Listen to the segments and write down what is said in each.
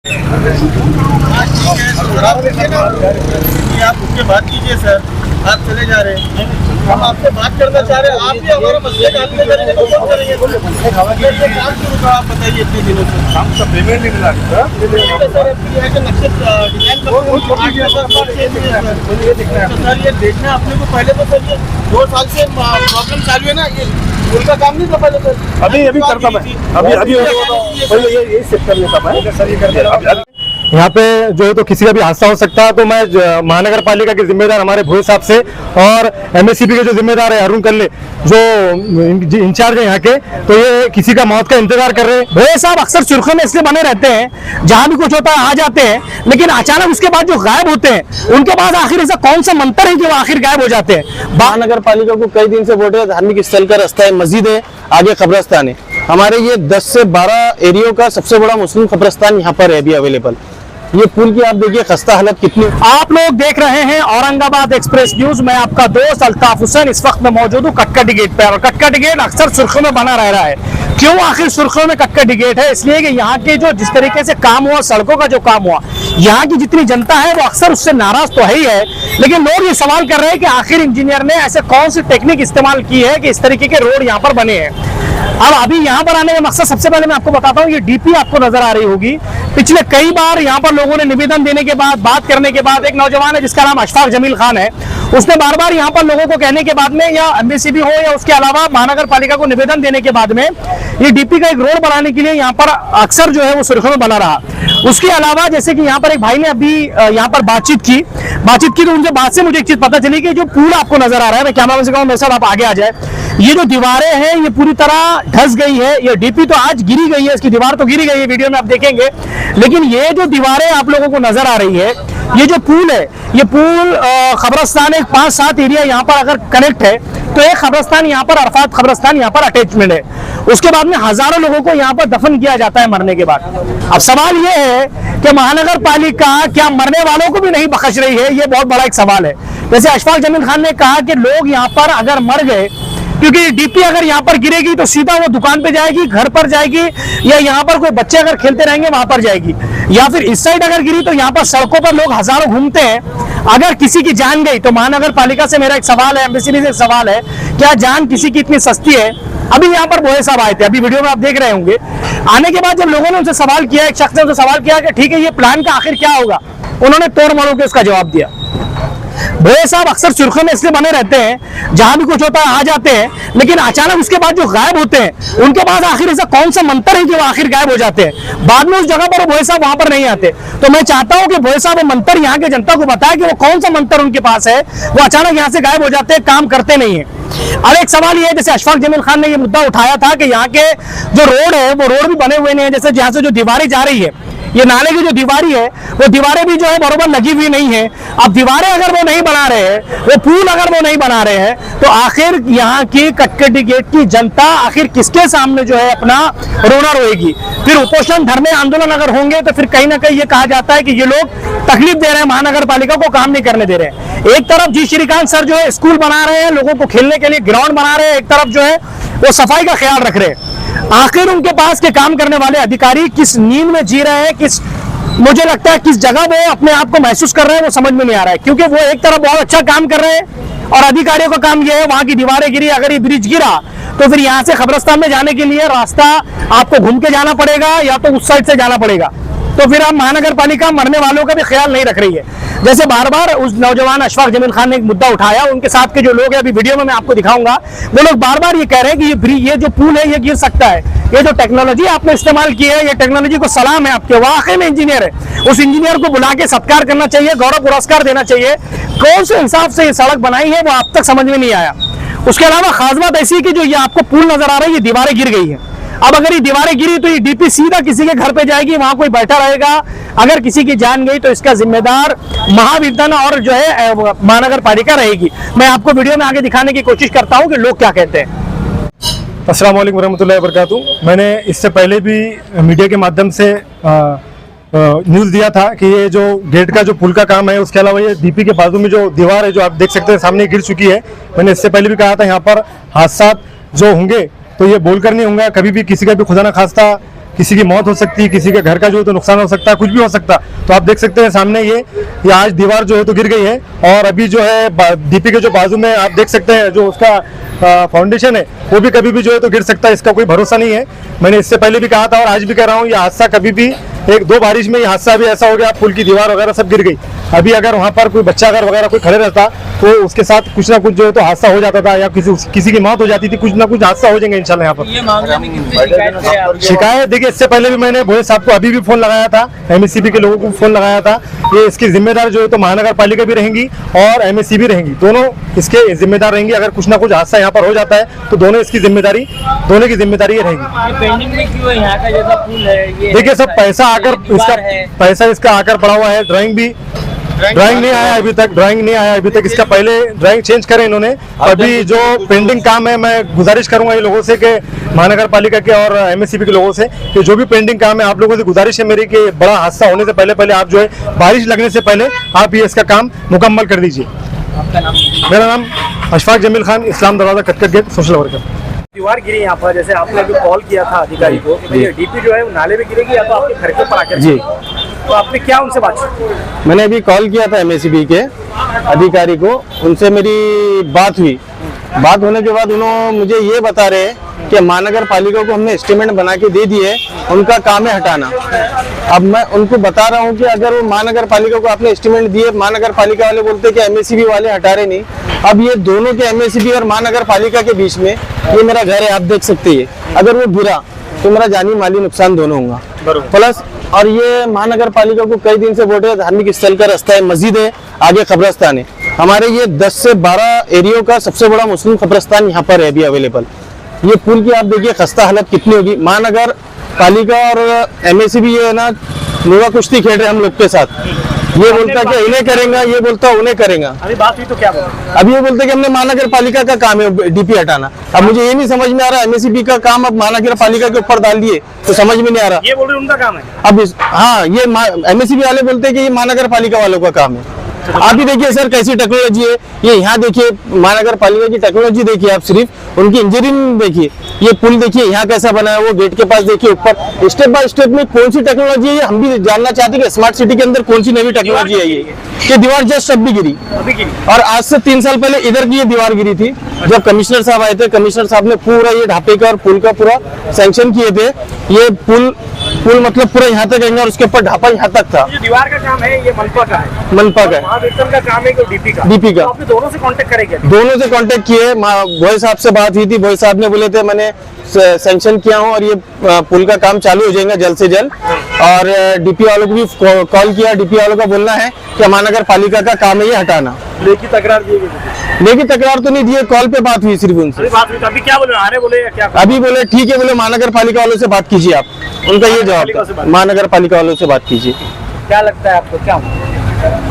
आप उसके बात कीजिए सर, आप चले जा रहे हैं, हम आपसे बात करना चाह रहे हैं, आप भी हमारा मसले का हल करेंगे तो कौन करेंगे? काम शुरू करा, आप बताइए इतने दिनों से काम का पेमेंट नहीं मिला सर। ये है कि नक्शे डिजाइन सर, ये देखना अपने को पहले तो सर, ये 2 साल से प्रॉब्लम चालू है ना, ये उनका काम नहीं था पहले सर। अभी करता मैं, अभी ये सेट कर लेता मैं सर, ये कर देता। यहाँ पे जो है तो किसी का भी हादसा हो सकता है, तो मैं महानगर पालिका के जिम्मेदार हमारे भोए साहब से और एमएससीबी के जो जिम्मेदार है अरुण कल्ले जो इंचार्ज है यहाँ के, तो ये किसी का मौत का इंतजार कर रहे हैं। भोए साहब अक्सर सुर्खियों में इसलिए बने रहते हैं, जहाँ भी कुछ होता है आ जाते हैं, लेकिन अचानक उसके बाद जो गायब होते हैं उनके बाद आखिर ऐसा कौन सा मंत्र है कि वो आखिर गायब हो जाते हैं। महानगर पालिका को कई दिन से बोल रहे हैं धार्मिक स्थल का रास्ता है, मस्जिद है, आगे कब्रस्तान है। हमारे ये 10 से 12 एरियो का सबसे बड़ा मुस्लिम कब्रस्तान यहाँ पर है अभी अवेलेबल। ये पुल की आप देखिए खस्ता हालत कितनी। आप लोग देख रहे हैं औरंगाबाद एक्सप्रेस न्यूज। मैं आपका दोस्त अल्ताफ हुसैन इस वक्त में मौजूद हूँ कटकटी गेट पर, और कटकटी गेट अक्सर सुर्खियों में बना रह रहा है। क्यों आखिर सुर्खियों में कटकटी गेट है? इसलिए कि यहाँ के जो जिस तरीके से काम हुआ, सड़कों का जो काम हुआ, यहाँ की जितनी जनता है वो अक्सर उससे नाराज तो है ही है, लेकिन लोग ये सवाल कर रहे हैं कि आखिर इंजीनियर ने ऐसे कौन सी टेक्निक इस्तेमाल की है कि इस तरीके के रोड यहाँ पर बने हैं। अब अभी यहाँ पर आने का मकसद सबसे पहले मैं आपको बताता हूँ, ये डीपी आपको नजर आ रही होगी। पिछले कई बार यहाँ पर लोगों ने निवेदन देने के बाद, बात करने के बाद, एक नौजवान है जिसका नाम अशफाक जमील खान है, उसने बार बार यहाँ पर लोगों को कहने के बाद में, या एमएससीबी हो या उसके अलावा महानगर पालिका को निवेदन देने के बाद में, ये डीपी का एक रोड बनाने के लिए यहाँ पर अक्सर जो है वो सुर्खियों में बना रहा। उसके अलावा जैसे कि यहाँ पर एक भाई ने अभी यहाँ पर बातचीत की तो उनके बात से मुझे एक चीज पता चली कि जो पूल आपको नजर आ रहा है, मैं कैमरा से कहूँ मेरे साथ आप आगे आ जाए, ये जो दीवारें हैं ये पूरी तरह धंस गई है। ये डीपी तो आज गिरी गई है, इसकी दीवार तो गिरी गई है, वीडियो में आप देखेंगे, लेकिन ये जो दीवारें आप लोगों को नजर आ रही है, ये जो पुल है, ये पुल खबरस्तान एक 5-7 एरिया यहाँ पर अगर कनेक्ट है, तो एक खबरस्तान यहाँ पर, अरफात खबरस्तान यहाँ पर अटैचमेंट है। उसके बाद में हजारों लोगों को यहाँ पर दफन किया जाता है मरने के बाद। अब सवाल ये है कि महानगर पालिका क्या मरने वालों को भी नहीं बख्श रही है? ये बहुत बड़ा एक सवाल है। जैसे अशफाक जमील खान ने कहा कि लोग यहाँ पर अगर मर गए, क्योंकि डीपी अगर यहाँ पर गिरेगी तो सीधा वो दुकान पे जाएगी, घर पर जाएगी, या यहाँ पर कोई बच्चे अगर खेलते रहेंगे वहां पर जाएगी, या फिर इस साइड अगर गिरी तो यहाँ पर सड़कों पर लोग हजारों घूमते हैं। अगर किसी की जान गई तो महानगर पालिका से मेरा एक सवाल है, एमएससीबी से एक सवाल है, क्या जान किसी की इतनी सस्ती है? अभी यहाँ पर भोए साहब आए थे, अभी वीडियो में आप देख रहे होंगे। आने के बाद जब लोगों ने उनसे सवाल किया, एक शख्स ने उनसे सवाल किया कि ठीक है ये प्लान का आखिर क्या होगा, उन्होंने तोड़ मरोड़ के उसका जवाब दिया। भोए साहब अक्सर सुर्खियों में इसलिए बने रहते हैं, जहां भी कुछ होता है आ जाते हैं, लेकिन अचानक उसके बाद जो गायब होते हैं उनके बाद आखिर ऐसा कौन सा मंत्र है कि वो आखिर गायब हो जाते हैं, बाद में उस जगह पर भोए साहब वहां पर नहीं आते। तो मैं चाहता हूं कि भोए साहब वो मंत्र यहाँ के जनता को बताए कि वो कौन सा मंत्र उनके पास है, वो अचानक यहाँ से गायब हो जाते हैं, काम करते नहीं है। अब एक सवाल ये है, जैसे अशफाक जमील खान ने ये मुद्दा उठाया था कि यहाँ के जो रोड है वो रोड भी बने हुए नहीं है, जैसे जहाँ से जो दीवारें जा रही है, ये नाले की जो दीवारी है वो दीवारें भी जो है बरोबर लगी हुई नहीं है। अब दीवारें अगर वो नहीं बना रहे हैं, वो पुल अगर वो नहीं बना रहे हैं, तो आखिर यहाँ की कटकटी गेट की जनता आखिर किसके सामने जो है अपना रोना रोएगी? फिर उपोषण, धरने, आंदोलन अगर होंगे तो फिर कहीं ना कहीं ये कहा जाता है कि ये लोग तकलीफ दे रहे हैं, महानगर पालिका को काम नहीं करने दे रहे हैं। एक तरफ जी श्रीकांत सर जो है स्कूल बना रहे हैं, लोगों को खेलने के लिए ग्राउंड बना रहे हैं, एक तरफ जो है वो सफाई का ख्याल रख रहे हैं। आखिर उनके पास के काम करने वाले अधिकारी किस नींद में जी रहे हैं, किस, मुझे लगता है किस जगह वो अपने आप को महसूस कर रहे हैं, वो समझ में नहीं आ रहा है। क्योंकि वो एक तरफ बहुत अच्छा काम कर रहे हैं और अधिकारियों का काम ये है, वहां की दीवारें गिरी, अगर ये ब्रिज गिरा तो फिर यहाँ से खबरस्तान में जाने के लिए रास्ता आपको घूम के जाना पड़ेगा या तो उस साइड से जाना पड़ेगा। तो फिर अब महानगर पालिका मरने वालों का भी ख्याल नहीं रख रही है। जैसे बार बार उस नौजवान अशफाक जमील खान ने एक मुद्दा उठाया, उनके साथ के जो लोग हैं अभी वीडियो में मैं आपको दिखाऊंगा, वो लोग बार बार ये कह रहे हैं कि ये जो पुल है ये गिर सकता है। ये जो टेक्नोलॉजी आपने इस्तेमाल की है, ये टेक्नोलॉजी को सलाम है आपके, वाकई में इंजीनियर है। उस इंजीनियर को बुला के सत्कार करना चाहिए, गौरव पुरस्कार देना चाहिए। कौन से इंसाफ से ये सड़क बनाई है वो अब तक समझ में नहीं आया। उसके अलावा खास बात ऐसी कि जो ये आपको पुल नजर आ रहा है, ये दीवारें गिर गई है। अब अगर ये दीवारें गिरी तो ये डीपी सीधा किसी के घर पे जाएगी, वहां कोई बैठा रहेगा, अगर किसी की जान गई तो इसका जिम्मेदार महावितरण और जो है महानगर पालिका रहेगी। मैं आपको वीडियो में आगे दिखाने की कोशिश करता हूं कि लोग क्या कहते हैं। अस्सलाम वालेकुम रहमतुल्लाहि व बरकातुहू। मैंने इससे पहले भी मीडिया के माध्यम से न्यूज़ दिया था कि ये जो गेट का जो पुल का काम है, उसके अलावा ये डीपी के बाजू में जो दीवार है जो आप देख सकते हैं सामने गिर चुकी है। मैंने इससे पहले भी कहा था यहाँ पर हादसा जो होंगे तो ये बोलकर नहीं होंगे, कभी भी किसी का भी खुदा ना खास्ता किसी की मौत हो सकती है, किसी के घर का जो है तो नुकसान हो सकता है, कुछ भी हो सकता है। तो आप देख सकते हैं सामने ये आज दीवार जो है तो गिर गई है और अभी जो है डीपी के जो बाजू में आप देख सकते हैं जो उसका फाउंडेशन है वो भी कभी भी जो है तो गिर सकता है, इसका कोई भरोसा नहीं है। मैंने इससे पहले भी कहा था और आज भी कह रहा हूँ, ये हादसा कभी भी एक दो बारिश में ये हादसा भी ऐसा हो गया, पुल की दीवार वगैरह सब गिर गई। अभी अगर वहाँ पर कोई बच्चा अगर वगैरह कोई खड़े रहता तो उसके साथ कुछ ना कुछ जो है तो हादसा हो जाता था या किसी की मौत हो जाती थी, कुछ ना कुछ हादसा हो जाएंगे इंशाल्लाह यहाँ पर। ये मामले में कितनी शिकायत है आपके? शिकायत देखिए, इससे पहले भी मैंने भोले साहब को अभी भी फोन लगाया था, एमएससीबी के लोगों को फोन लगाया था। ये इसकी जिम्मेदार जो है तो महानगर पालिका भी रहेंगी और एमएससीबी रहेंगी, दोनों इसके जिम्मेदार रहेंगी। अगर कुछ ना कुछ हादसा यहाँ पर हो जाता है तो दोनों की जिम्मेदारी ये रहेगी। ये पेंडिंग में क्यों है? यहाँ का जैसा पुल है ये, देखिए सब पैसा आकर इसका आकर पड़ा हुआ है। ड्राइंग नहीं आया अभी तक, इसका पहले ड्राइंग चेंज करें इन्होंने। अभी जो पेंडिंग काम है, मैं गुजारिश करूंगा ये लोगों से कि महानगर पालिका के और एमएससीबी के लोगों से कि जो भी पेंडिंग काम है, आप लोगों से गुजारिश है मेरी कि बड़ा हादसा होने से पहले आप जो है बारिश लगने से पहले आप ये इसका काम मुकम्मल कर दीजिए। आपका नाम? मेरा नाम अशफाक जमील खान, इस्लाम दरवाजा कटकट गेट, सोशल वर्कर। दीवार गिरी यहाँ पर, जैसे आपने अभी कॉल किया था अधिकारी को कि भाई डीपी जो है वो नाले में गिरेगी या तो आपके घर के ऊपर आकर जी। तो आपने क्या उनसे बात की? मैंने अभी कॉल किया था एमएससीबी के अधिकारी को, उनसे मेरी बात हुई। बात होने के बाद उन्होंने मुझे ये बता रहे हैं कि महानगर पालिका को हमने एस्टीमेट बना के दे दिए, उनका काम है हटाना। अब मैं उनको बता रहा हूँ कि अगर वो महानगर पालिका को आपने एस्टीमेट दिए, महानगर पालिका वाले बोलते हैं कि एमएससीबी वाले हटा रहे नहीं। अब ये दोनों के एमएससीबी और महानगर पालिका के बीच में ये मेरा घर है, आप देख सकते हैं। अगर वो गिरा तो मेरा जानी माली नुकसान दोनों होगा प्लस। और ये महानगर पालिका को कई दिन से बोल रहे हैं धार्मिक स्थल का रास्ता है, मस्जिद है, आगे कब्रस्तान है। हमारे ये 10 से 12 एरियो का सबसे बड़ा मुस्लिम कब्रस्तान यहाँ पर है अभी अवेलेबल। ये पुल की आप देखिए खस्ता हालत कितनी होगी। महानगर पालिका और एमएससीबी ये है ना नुआ कुश्ती खेल रहे हम लोग के साथ। ये बोलता कि इन्हें करेंगे, ये बोलता उन्हें करेंगे। अभी बात हुई तो क्या बोला? अभी ये बोलते कि हमने महानगर पालिका का काम है डीपी हटाना। अब मुझे ये नहीं समझ में आ रहा, एमएससीबी का काम अब महानगर पालिका के ऊपर डाल दिए तो समझ में नहीं आ रहा। ये बोल रहे उनका काम है। अब हाँ, ये एमएससीबी वाले बोलते हैं कि ये महानगर पालिका वालों का काम है। आप भी देखिए सर कैसी टेक्नोलॉजी है ये, यहाँ देखिए महानगर पालिका की टेक्नोलॉजी देखिए आप, सिर्फ उनकी इंजीनियरिंग देखिए। ये पुल देखिए यहाँ कैसा बना है, वो गेट के पास देखिए ऊपर। स्टेप बाय स्टेप में कौन सी टेक्नोलॉजी है, हम भी जानना चाहते हैं कि स्मार्ट सिटी के अंदर कौन सी नई टेक्नोलॉजी है ये दीवार जस्ट अब भी गिरी। और आज से 3 साल पहले इधर की ये दीवार गिरी थी, जब कमिश्नर साहब आए थे। कमिश्नर साहब ने पूरा ये ढापे का और पुल का पूरा सैंक्शन किए थे। ये पुल मतलब पूरा यहाँ तक आएंगे और उसके ऊपर ढापा यहाँ तक था। जो दीवार का काम है ये मनपा का है, मनपा का है। महावेतन का काम है डीपी का। तो आपने दोनों से कांटेक्ट करेंगे? दोनों से कांटेक्ट किए, भोई साहब से बात हुई थी। भोई साहब ने बोले थे मैंने सैंक्शन किया हूँ और ये पुल का काम चालू हो जाएगा जल्द से जल्द। और डीपी वालों को भी कॉल किया, डीपी वालों का बोलना है कि महानगर पालिका का काम है ये हटाना। लेखी तकरार दी गई? लेकिन तकरार तो नहीं दिए, कॉल पे बात हुई सिर्फ उनसे। बात हुई तो अभी क्या बोले? आने बोले या क्या? अभी बोले ठीक है, बोले महानगर पालिका वालों से बात कीजिए आप। उनका ये जवाब था, महानगर पालिका वालों से बात कीजिए। क्या लगता है आपको, क्या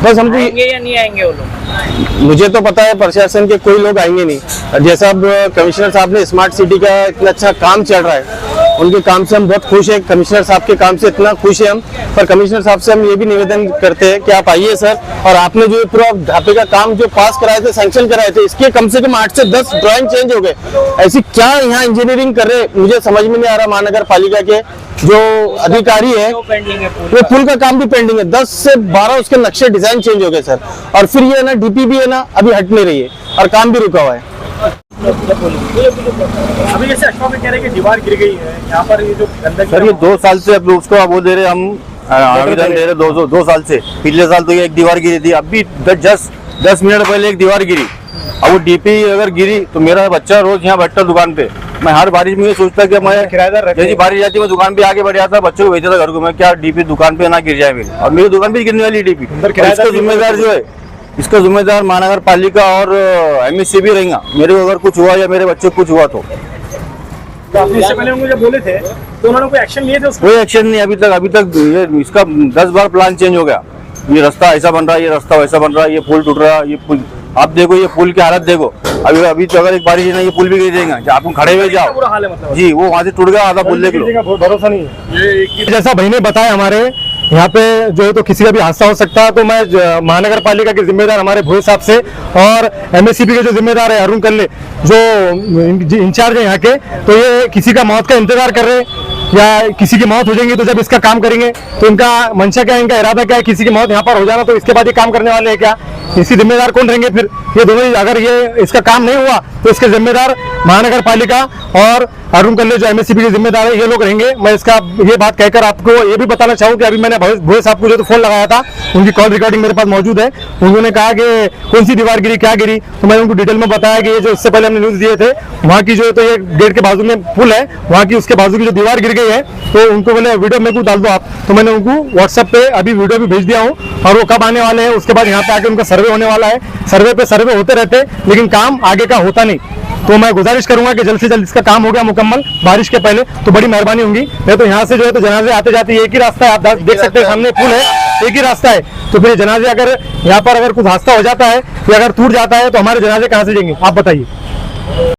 बस हमको आएंगे या नहीं आएंगे वो लोग? मुझे तो पता है प्रशासन के कोई लोग आएंगे नहीं। जैसा अब कमिश्नर साहब ने स्मार्ट सिटी का इतना अच्छा काम चल रहा है, उनके काम से हम बहुत खुश हैं। कमिश्नर साहब के काम से इतना खुश हैं हम। पर कमिश्नर साहब से हम ये भी निवेदन करते हैं कि आप आइए सर, और आपने जो पूरा ढापे का काम जो पास कराए थे, सैंक्शन कराए थे, इसके कम से कम 8 से 10 ड्राइंग चेंज हो गए। ऐसी क्या यहाँ इंजीनियरिंग कर रहे, मुझे समझ में नहीं आ रहा। महानगर पालिका के जो अधिकारी है, पेंडिंग है वो पुल का काम भी पेंडिंग है। 10 से 12 उसके नक्शे डिजाइन चेंज हो गए सर। और फिर ये ना डीपी भी है ना अभी हट नहीं रही है और काम भी रुका हुआ है। अभी जैसे अशफाक कह रहे हैं कि दीवार गिर गई है यहाँ पर, ये जो गंदगी सर ये 2 साल से अब उसको वो दे रहे हम आवेदन दे रहे 2 साल से। पिछले साल तो ये एक दीवार गिरी थी, अभी जस्ट 10 मिनट पहले एक दीवार गिरी। अब वो डीपी अगर गिरी तो मेरा बच्चा रोज यहाँ बैठता दुकान पे, मैं हर बारिश में ये सोचता कि मैं किराएदार जैसी बारिश जाती मैं दुकान पे आगे बढ़ जाता, बच्चों को भेजता था घर को, मैं क्या डीपी दुकान पे ना गिर जाए मेरी। और मेरी दुकान पे गिरने वाली डीपी। इसका जिम्मेदार जो है, इसका जिम्मेदार महानगर पालिका और एमएससीबी रहेगा। मेरे को अगर कुछ हुआ या मेरे बच्चे को कुछ हुआ तो आपने इससे पहले मुझे बोले थे तो उन्होंने कोई एक्शन लिए थे उसको? कोई एक्शन नहीं अभी तक। ये इसका 10 बार प्लान चेंज हो गया। ये रास्ता ऐसा बन रहा है, ये रास्ता वैसा बन रहा है, ये पुल टूट रहा है, ये पुल आप देखो, ये पुल की हालत देखो। अभी तो अगर एक बारिश है ना, ये पुल भी गिर जाएगा। आप खड़े हुए जाओ, बुरा हाल है मतलब। जी वो वहाँ से टूट गया, आधा पुल देख लो। भरोसा नहीं है। जैसा भाई ने बताया हमारे यहाँ पे जो है तो किसी का भी हादसा हो सकता है। तो मैं महानगर पालिका के जिम्मेदार हमारे भोई साहब से और एमएससीबी के जो जिम्मेदार है अरुण कल्ले जो इंचार्ज है यहाँ के, तो ये किसी का मौत का इंतजार कर रहे हैं। या किसी की मौत हो जाएंगी तो जब इसका काम करेंगे तो इनका मंशा क्या है, इनका इरादा क्या है, किसी की मौत यहाँ पर हो जाना तो इसके बाद ये काम करने वाले हैं क्या, इसकी जिम्मेदार कौन रहेंगे फिर? ये दोनों ही, अगर ये इसका काम नहीं हुआ तो इसके जिम्मेदार महानगर पालिका और अरुण कल्ले जो एमएससीबी के जिम्मेदार है ये लोग रहेंगे। मैं इसका ये बात कहकर आपको ये भी बताना चाहूँ कि अभी मैंने भोए साहब को जो तो फोन लगाया था, उनकी कॉल रिकॉर्डिंग मेरे पास मौजूद है। उन्होंने कहा कि कौन सी दीवार गिरी, क्या गिरी, तो मैंने उनको डिटेल में बताया कि ये जो इससे पहले हमने न्यूज दिए थे वहाँ की जो तो ये गेट के बाजू में पुल है, वहाँ की उसके बाजू की जो दीवार गिर गई है, तो उनको मैंने वीडियो मेरे को डाल दो आप, तो मैंने उनको व्हाट्सएप पे अभी वीडियो भी भेज दिया हूँ और वो कब आने वाले हैं, उसके बाद यहाँ पे आके उनका सर्वे होने वाला है। सर्वे पे सर्वे होते रहते लेकिन काम आगे का होता नहीं, तो मैं गुजारिश करूंगा कि जल्द से जल्द इसका काम हो गया मुकम्मल बारिश के पहले तो बड़ी मेहरबानी होगी। नहीं तो यहाँ से जो है तो जनाजे आते जाते एक ही रास्ता है, आप देख सकते हैं सामने पुल है, एक ही रास्ता है, तो फिर जनाजे अगर यहाँ पर अगर कुछ हादसा हो जाता है या अगर टूट जाता है तो हमारे जनाजे कहाँ से जाएंगे आप बताइए।